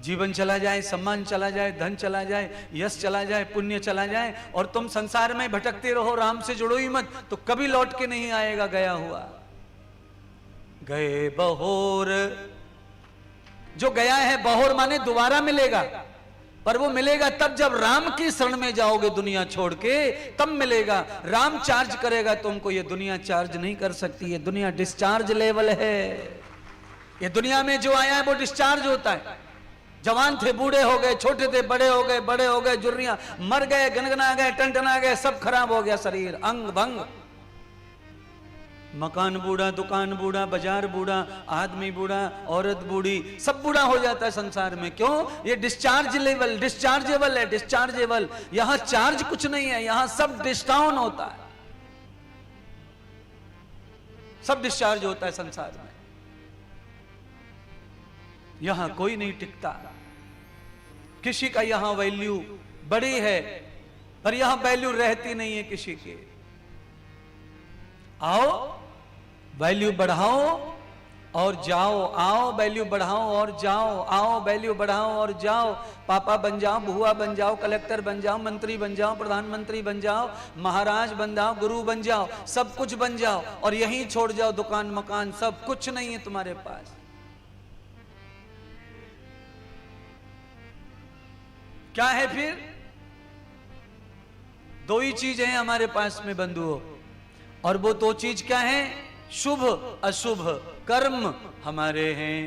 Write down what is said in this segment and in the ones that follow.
जीवन चला जाए, सम्मान चला जाए, धन चला जाए, यश चला जाए, पुण्य चला जाए, और तुम संसार में भटकते रहो, राम से जुड़ो ही मत, तो कभी लौट के नहीं आएगा गया हुआ। गए बहोर, जो गया है बहोर माने दोबारा मिलेगा, पर वो मिलेगा तब जब राम की शरण में जाओगे दुनिया छोड़ के, तब मिलेगा। राम चार्ज करेगा तुमको, ये दुनिया चार्ज नहीं कर सकती। ये दुनिया डिस्चार्ज लेवल है। ये दुनिया में जो आया है वो डिस्चार्ज होता है। जवान थे बूढ़े हो गए, छोटे थे बड़े हो गए, बड़े हो गए जुर्रियां, मर गए, गनगना गए, टनटना गए, सब खराब हो गया शरीर, अंग भंग। मकान बूढ़ा, दुकान बूढ़ा, बाजार बूढ़ा, आदमी बूढ़ा, औरत बूढ़ी, सब बूढ़ा हो जाता है संसार में। क्यों? ये डिस्चार्ज लेवल, डिस्चार्जेबल है, डिस्चार्जेबल। यहां चार्ज कुछ नहीं है, यहां सब डिस्टाउन होता है, सब डिस्चार्ज होता है संसार में। यहां कोई नहीं टिकता, किसी का यहां वैल्यू बड़ी है, पर यहां वैल्यू रहती नहीं है किसी की। आओ वैल्यू बढ़ाओ और जाओ, आओ वैल्यू बढ़ाओ और जाओ, आओ वैल्यू बढ़ाओ और जाओ। पापा बन जाओ, बुआ बन जाओ, कलेक्टर बन जाओ, मंत्री बन जाओ, प्रधानमंत्री बन जाओ, महाराज बन जाओ, गुरु बन जाओ, सब कुछ बन जाओ, और यहीं छोड़ जाओ दुकान मकान, सब कुछ नहीं है तुम्हारे पास। क्या है फिर? दो ही चीज है हमारे पास में बंधुओं, और वो दो चीज क्या है? शुभ अशुभ कर्म हमारे हैं,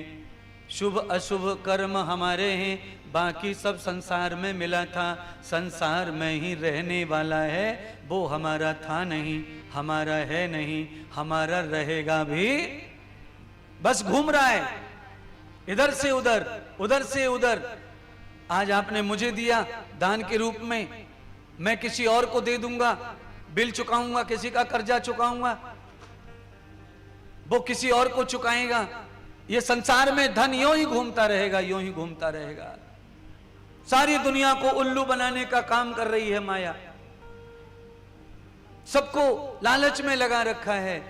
शुभ अशुभ कर्म हमारे हैं, बाकी सब संसार में मिला था, संसार में ही रहने वाला है। वो हमारा था नहीं, हमारा है नहीं, हमारा रहेगा भी, बस घूम रहा है इधर से उधर, उधर से उधर। आज आपने मुझे दिया दान के रूप में, मैं किसी और को दे दूंगा, बिल चुकाऊंगा, किसी का कर्जा चुकाऊंगा, वो किसी और को चुकाएगा। ये संसार में धन यूं ही घूमता रहेगा, यूं ही घूमता रहेगा। सारी दुनिया को उल्लू बनाने का काम कर रही है माया, सबको लालच में लगा रखा है,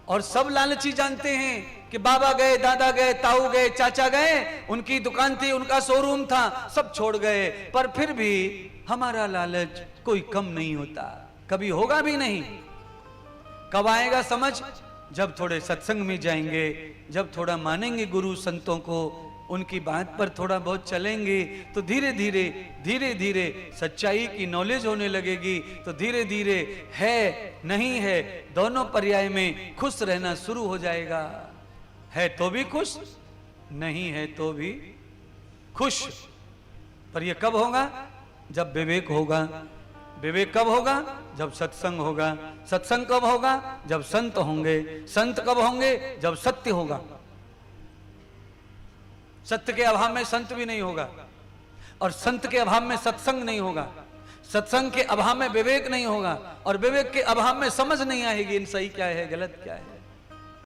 और सब लालची जानते हैं कि बाबा गए, दादा गए, ताऊ गए, चाचा गए, उनकी दुकान थी, उनका शोरूम था, सब छोड़ गए, पर फिर भी हमारा लालच कोई कम नहीं होता, कभी होगा भी नहीं। कब आएगा समझ? जब थोड़े सत्संग में जाएंगे, जब थोड़ा मानेंगे गुरु संतों को, उनकी बात पर थोड़ा बहुत चलेंगे, तो धीरे धीरे धीरे धीरे सच्चाई की नॉलेज होने लगेगी। तो धीरे धीरे है नहीं है दोनों पर्याय में खुश रहना शुरू हो जाएगा। है तो भी खुश, नहीं है तो भी खुश। पर यह कब होगा? जब विवेक होगा। विवेक कब होगा? जब सत्संग होगा। सत्संग कब होगा? जब संत होंगे। संत कब होंगे? जब सत्य होगा। सत्य के अभाव में संत भी नहीं होगा, और संत के अभाव में सत्संग नहीं होगा, सत्संग के अभाव में विवेक नहीं होगा, और विवेक के अभाव में समझ नहीं आएगी इन सही क्या है गलत क्या है।